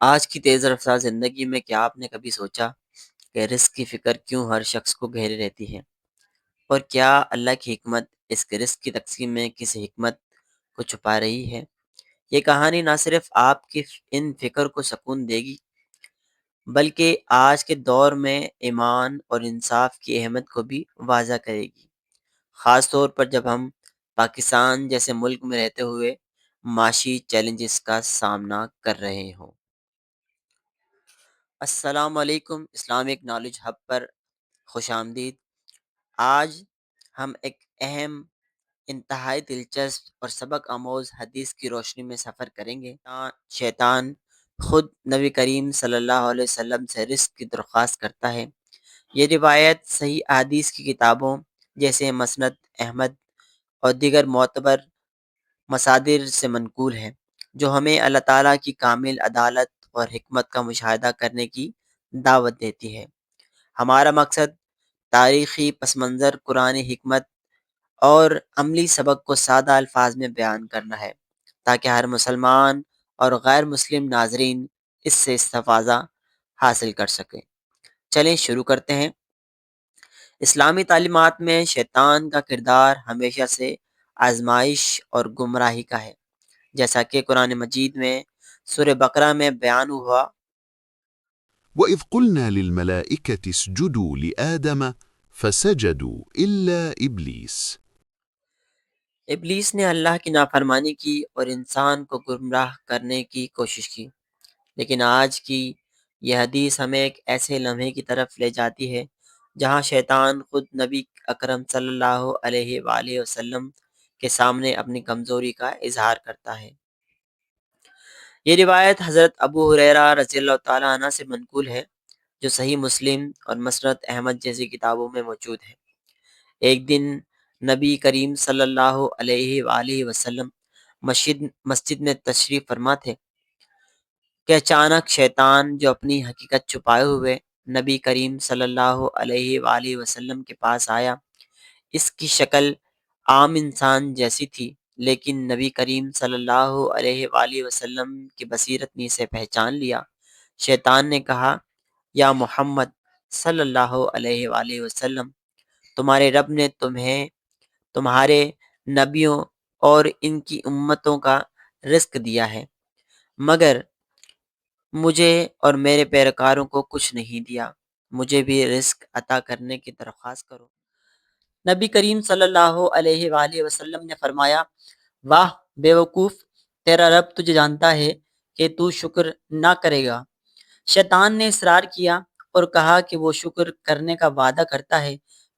آج کی تیز رفتار زندگی میں کیا آپ نے کبھی سوچا کہ رزق کی فکر کیوں ہر شخص کو گھیرے رہتی ہے؟ اور کیا اللہ کی حکمت اس کے رزق کی تقسیم میں کسی حکمت کو چھپا رہی ہے؟ یہ کہانی نہ صرف آپ کی ان فکر کو سکون دے گی، بلکہ آج کے دور میں ایمان اور انصاف کی اہمیت کو بھی واضح کرے گی، خاص طور پر جب ہم پاکستان جیسے ملک میں رہتے ہوئے معاشی چیلنجز کا سامنا کر رہے ہوں۔ السلام علیکم، اسلامک نالج ہب پر خوش آمدید۔ آج ہم ایک اہم، انتہائی دلچسپ اور سبق آموز حدیث کی روشنی میں سفر کریں گے۔ شیطان خود نبی کریم صلی اللہ علیہ وسلم سے رزق کی درخواست کرتا ہے۔ یہ روایت صحیح احادیث کی کتابوں جیسے مسند احمد اور دیگر معتبر مصادر سے منقول ہے، جو ہمیں اللہ تعالیٰ کی کامل عدالت اور حکمت کا مشاہدہ کرنے کی دعوت دیتی ہے۔ ہمارا مقصد تاریخی پس منظر، قرآن حکمت اور عملی سبق کو سادہ الفاظ میں بیان کرنا ہے، تاکہ ہر مسلمان اور غیر مسلم ناظرین اس سے استفادہ حاصل کر سکیں۔ چلیں شروع کرتے ہیں۔ اسلامی تعلیمات میں شیطان کا کردار ہمیشہ سے آزمائش اور گمراہی کا ہے، جیسا کہ قرآن مجید میں سورہ بقرہ میں بیان ہوا۔ وَإِذْ قُلْنَا لِلْمَلَائِكَةِ اسْجُدُوا لِآدَمَ فَسَجَدُوا إِلَّا إِبْلِيسَ۔ ابلیس نے اللہ کی نافرمانی کی اور انسان کو گمراہ کرنے کی کوشش کی، لیکن آج کی یہ حدیث ہمیں ایک ایسے لمحے کی طرف لے جاتی ہے جہاں شیطان خود نبی اکرم صلی اللہ علیہ وآلہ وسلم کے سامنے اپنی کمزوری کا اظہار کرتا ہے۔ یہ روایت حضرت ابو ہریرہ رضی اللہ تعالیٰ عنہ سے منقول ہے، جو صحیح مسلم اور مسند احمد جیسی کتابوں میں موجود ہے۔ ایک دن نبی کریم صلی اللہ علیہ وآلہ وسلم مسجد میں تشریف فرما تھے کہ اچانک شیطان، جو اپنی حقیقت چھپائے ہوئے نبی کریم صلی اللہ علیہ وآلہ وسلم کے پاس آیا۔ اس کی شکل عام انسان جیسی تھی، لیکن نبی کریم صلی اللہ علیہ وآلہ وسلم کی بصیرت نے اسے پہچان لیا۔ شیطان نے کہا، یا محمد صلی اللہ علیہ وآلہ وسلم، تمہارے رب نے تمہیں تمہارے نبیوں اور ان کی امتوں کا رزق دیا ہے، مگر مجھے اور میرے پیروکاروں کو کچھ نہیں دیا۔ مجھے بھی رزق عطا کرنے کی درخواست کرو۔ نبی کریم صلی اللہ علیہ وآلہ وسلم نے فرمایا، واہ بے وقوف، تیرا رب تجھے جانتا ہے کہ تو شکر نہ کرے گا۔ شیطان نے اصرار کیا اور کہا کہ وہ شکر کرنے کا وعدہ کرتا ہے۔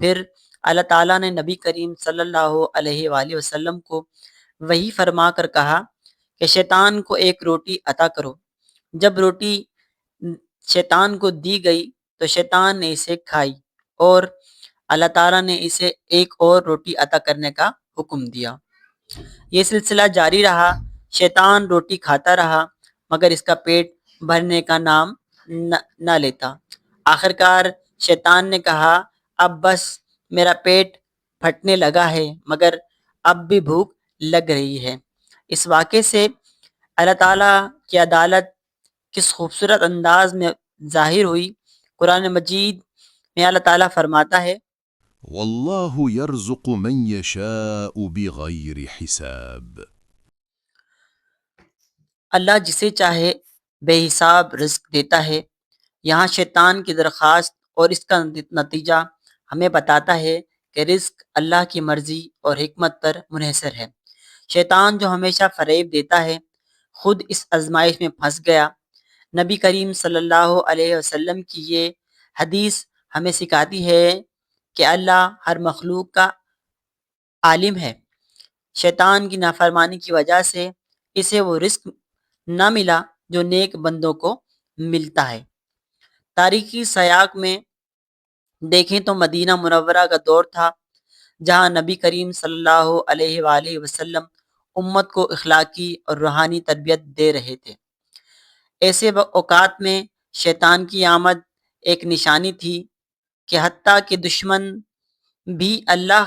پھر اللہ تعالیٰ نے نبی کریم صلی اللہ علیہ وآلہ وسلم کو وحی فرما کر کہا کہ شیطان کو ایک روٹی عطا کرو۔ جب روٹی شیطان کو دی گئی تو شیطان نے اسے کھائی، اور اللہ تعالیٰ نے اسے ایک اور روٹی عطا کرنے کا حکم دیا۔ یہ سلسلہ جاری رہا، شیطان روٹی کھاتا رہا مگر اس کا پیٹ بھرنے کا نام نہ لیتا۔ آخرکار شیطان نے کہا، اب بس میرا پیٹ پھٹنے لگا ہے مگر اب بھی بھوک لگ رہی ہے۔ اس واقعے سے اللہ تعالیٰ کی عدالت کس خوبصورت انداز میں ظاہر ہوئی۔ قرآن مجید میں اللہ تعالیٰ فرماتا ہے، وَاللَّهُ يَرْزُقُ مَن يَشَاءُ بِغَيْرِ حِسَابٍ۔ اللہ جسے چاہے بے حساب رزق دیتا ہے۔ یہاں شیطان کی درخواست اور اس کا نتیجہ ہمیں بتاتا ہے کہ رزق اللہ کی مرضی اور حکمت پر منحصر ہے۔ شیطان جو ہمیشہ فریب دیتا ہے، خود اس آزمائش میں پھنس گیا۔ نبی کریم صلی اللہ علیہ وسلم کی یہ حدیث ہمیں سکھاتی ہے کہ اللہ ہر مخلوق کا عالم ہے۔ شیطان کی نافرمانی کی وجہ سے اسے وہ رزق نہ ملا جو نیک بندوں کو ملتا ہے۔ تاریخی سیاق میں دیکھیں تو مدینہ منورہ کا دور تھا جہاں نبی کریم صلی اللہ علیہ وآلہ وسلم امت کو اخلاقی اور روحانی تربیت دے رہے تھے۔ ایسے اوقات میں شیطان کی آمد ایک نشانی تھی کہ حتیٰ کہ دشمن بھی اللہ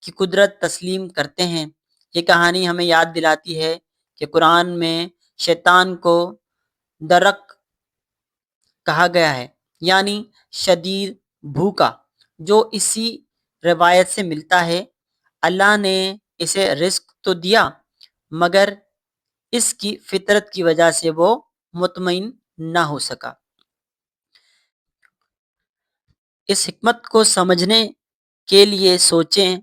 کی قدرت تسلیم کرتے ہیں۔ یہ کہانی ہمیں یاد دلاتی ہے کہ قرآن میں شیطان کو درک کہا گیا ہے، یعنی شدید بھوکا، جو اسی روایت سے ملتا ہے۔ اللہ نے اسے رزق تو دیا مگر اس کی فطرت کی وجہ سے وہ مطمئن نہ ہو سکا۔ اس حکمت کو سمجھنے کے لیے سوچیں،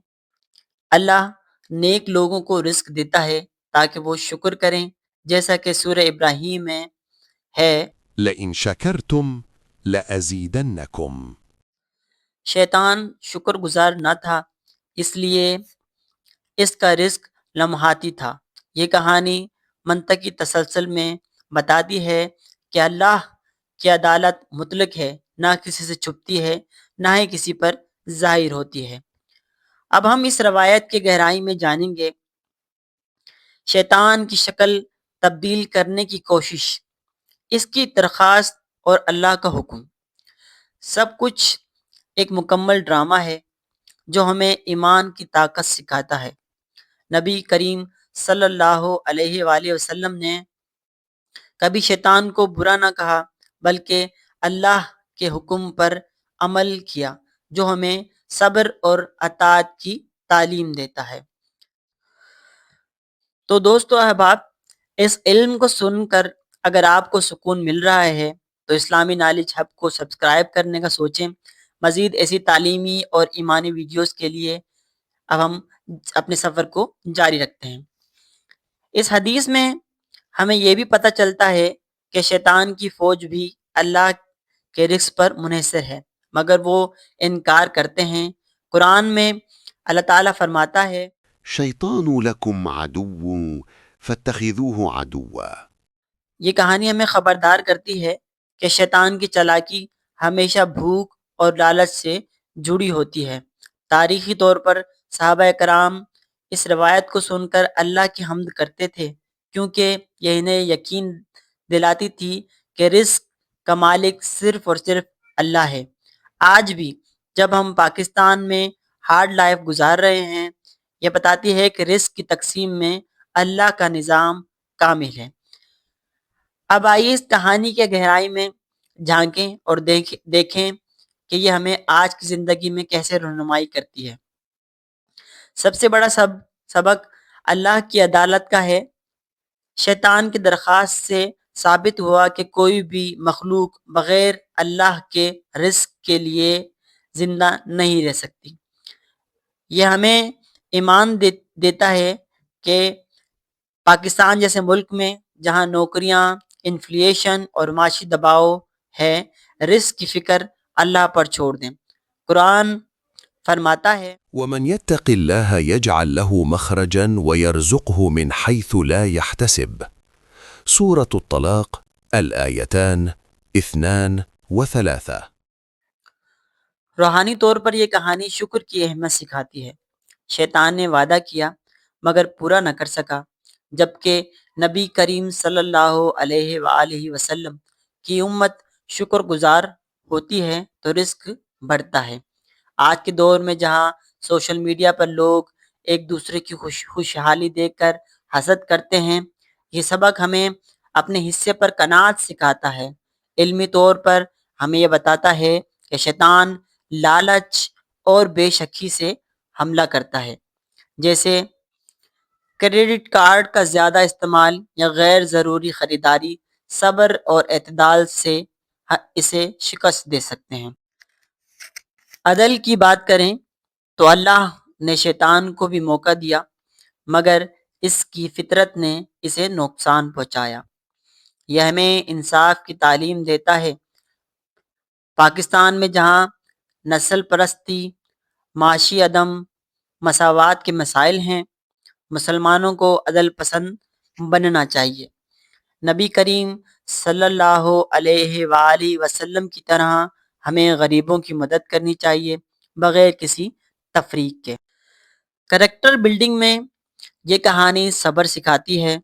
اللہ نیک لوگوں کو رزق دیتا ہے تاکہ وہ شکر کریں، جیسا کہ سورہ ابراہیم میں ہے۔ لئن شكرتم لأزيدنكم. شیطان شکر گزار نہ تھا، اس لیے اس کا رزق لمحاتی تھا۔ یہ کہانی منطقی تسلسل میں بتاتی ہے کہ اللہ کی عدالت مطلق ہے، نہ کسی سے چھپتی ہے، نہ ہی کسی پر ظاہر ہوتی ہے۔ اب ہم اس روایت کے گہرائی میں جانیں گے۔ شیطان کی شکل تبدیل کرنے کی کوشش، اس کی درخواست اور اللہ کا حکم، سب کچھ ایک مکمل ڈرامہ ہے جو ہمیں ایمان کی طاقت سکھاتا ہے۔ نبی کریم صلی اللہ علیہ وآلہ وسلم نے کبھی شیطان کو برا نہ کہا، بلکہ اللہ کے حکم پر عمل کیا جو ہمیں صبر اور اطاعت کی تعلیم دیتا ہے۔ تو دوستو احباب، اس علم کو سن کر اگر آپ کو سکون مل رہا ہے تو اسلامی نالج ہب کو سبسکرائب کرنے کا سوچیں۔ مزید ایسی تعلیمی اور ایمانی ویڈیوز کے لیے اب ہم اپنے سفر کو جاری رکھتے ہیں۔ اس حدیث میں ہمیں یہ بھی پتہ چلتا ہے کہ شیطان کی فوج بھی اللہ کے رزق پر منحصر ہے، مگر وہ انکار کرتے ہیں۔ قرآن میں اللہ تعالیٰ فرماتا ہے، شيطان لكم عدو فاتخذوه عدوا. یہ کہانی ہمیں خبردار کرتی ہے کہ شیطان کی چالاکی ہمیشہ بھوک اور لالچ سے جڑی ہوتی ہے۔ تاریخی طور پر صحابہ کرام اس روایت کو سن کر اللہ کی حمد کرتے تھے، کیونکہ یہ انہیں یقین دلاتی تھی کہ رزق کا مالک صرف اور صرف اللہ ہے۔ آج بھی جب ہم پاکستان میں ہارڈ لائف گزار رہے ہیں، یہ بتاتی ہے کہ رزق کی تقسیم میں اللہ کا نظام کامل ہے۔ اب آئیے اس کہانی کے گہرائی میں جھانکیں اور دیکھیں کہ یہ ہمیں آج کی زندگی میں کیسے رہنمائی کرتی ہے۔ سب سے بڑا سبق اللہ کی عدالت کا ہے۔ شیطان کی درخواست سے ثابت ہوا کہ کوئی بھی مخلوق بغیر اللہ کے رزق کے لیے زندہ نہیں رہ سکتی۔ یہ ہمیں ایمان دیتا ہے کہ پاکستان جیسے ملک میں جہاں نوکریاں، انفلیشن اور معاشی دباؤ ہے، رزق کی فکر اللہ پر چھوڑ دیں۔ قرآن فرماتا ہے، ومن يتق الله يجعل له مخرجا ويرزقه من حيث لا يحتسب. سورة الطلاق الآيتان 2 و3. روحانی طور پر یہ کہانی شکر کی اہمیت سکھاتی ہے۔ شیطان نے وعدہ کیا مگر پورا نہ کر سکا، جبکہ نبی کریم صلی اللہ علیہ وآلہ وسلم کی امت شکر گزار ہوتی ہے تو رزق بڑھتا ہے۔ آج کے دور میں جہاں سوشل میڈیا پر لوگ ایک دوسرے کی خوشحالی دیکھ کر حسد کرتے ہیں، یہ سبق ہمیں اپنے حصے پر قناعت سکھاتا ہے۔ علمی طور پر ہمیں یہ بتاتا ہے کہ شیطان لالچ اور بے شکی سے حملہ کرتا ہے، جیسے کریڈٹ کارڈ کا زیادہ استعمال یا غیر ضروری خریداری۔ صبر اور اعتدال سے اسے شکست دے سکتے ہیں۔ عدل کی بات کریں تو اللہ نے شیطان کو بھی موقع دیا مگر اس کی فطرت نے اسے نقصان پہنچایا۔ یہ ہمیں انصاف کی تعلیم دیتا ہے۔ پاکستان میں جہاں نسل پرستی، معاشی عدم مساوات کے مسائل ہیں، مسلمانوں کو عدل پسند بننا چاہیے۔ نبی کریم صلی اللہ علیہ وآلہ وسلم کی طرح ہمیں غریبوں کی مدد کرنی چاہیے بغیر کسی تفریق کے۔ کریکٹر بلڈنگ میں یہ کہانی صبر سکھاتی ہے۔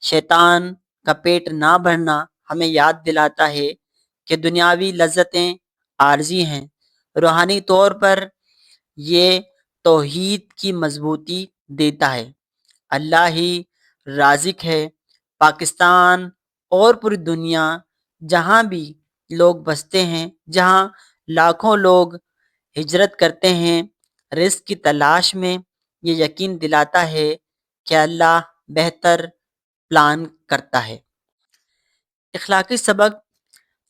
شیطان کا پیٹ نہ بھرنا ہمیں یاد دلاتا ہے کہ دنیاوی لذتیں عارضی ہیں۔ روحانی طور پر یہ توحید کی مضبوطی دیتا ہے۔ اللہ ہی رازق ہے۔ پاکستان اور پوری دنیا جہاں بھی لوگ بستے ہیں، جہاں لاکھوں لوگ ہجرت کرتے ہیں رزق کی تلاش میں، یہ یقین دلاتا ہے کہ اللہ بہتر پلان کرتا ہے۔ اخلاقی سبق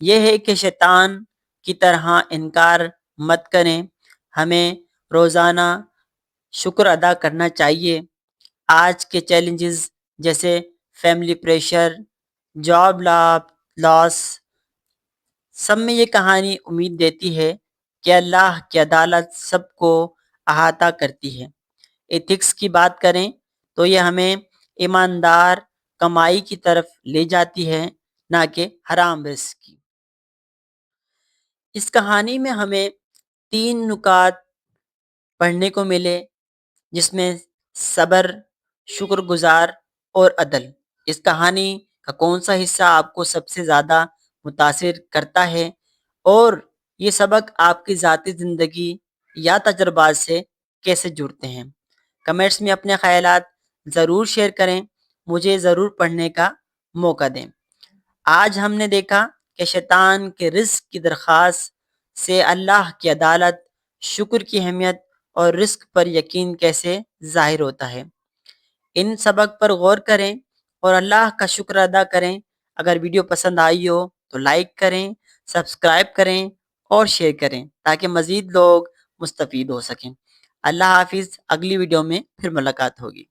یہ ہے کہ شیطان کی طرح انکار مت کریں، ہمیں روزانہ شکر ادا کرنا چاہیے۔ آج کے چیلنجز جیسے فیملی پریشر، جاب لاس، سب میں یہ کہانی امید دیتی ہے کہ اللہ کی عدالت سب کو احاطہ کرتی ہے۔ ایتھکس کی بات کریں تو یہ ہمیں ایماندار کمائی کی طرف لے جاتی ہے، نہ کہ حرام رزق کی۔ اس کہانی میں ہمیں 3 نکات پڑھنے کو ملے، جس میں صبر، شکر گزار اور عدل۔ اس کہانی کا کون سا حصہ آپ کو سب سے زیادہ متاثر کرتا ہے، اور یہ سبق آپ کی ذاتی زندگی یا تجربات سے کیسے جڑتے ہیں؟ کمنٹس میں اپنے خیالات ضرور شیئر کریں، مجھے ضرور پڑھنے کا موقع دیں۔ آج ہم نے دیکھا کہ شیطان کے رزق کی درخواست سے اللہ کی عدالت، شکر کی اہمیت اور رزق پر یقین کیسے ظاہر ہوتا ہے۔ ان سبق پر غور کریں اور اللہ کا شکر ادا کریں۔ اگر ویڈیو پسند آئی ہو تو لائک کریں، سبسکرائب کریں اور شیئر کریں تاکہ مزید لوگ مستفید ہو سکیں۔ اللہ حافظ، اگلی ویڈیو میں پھر ملاقات ہوگی۔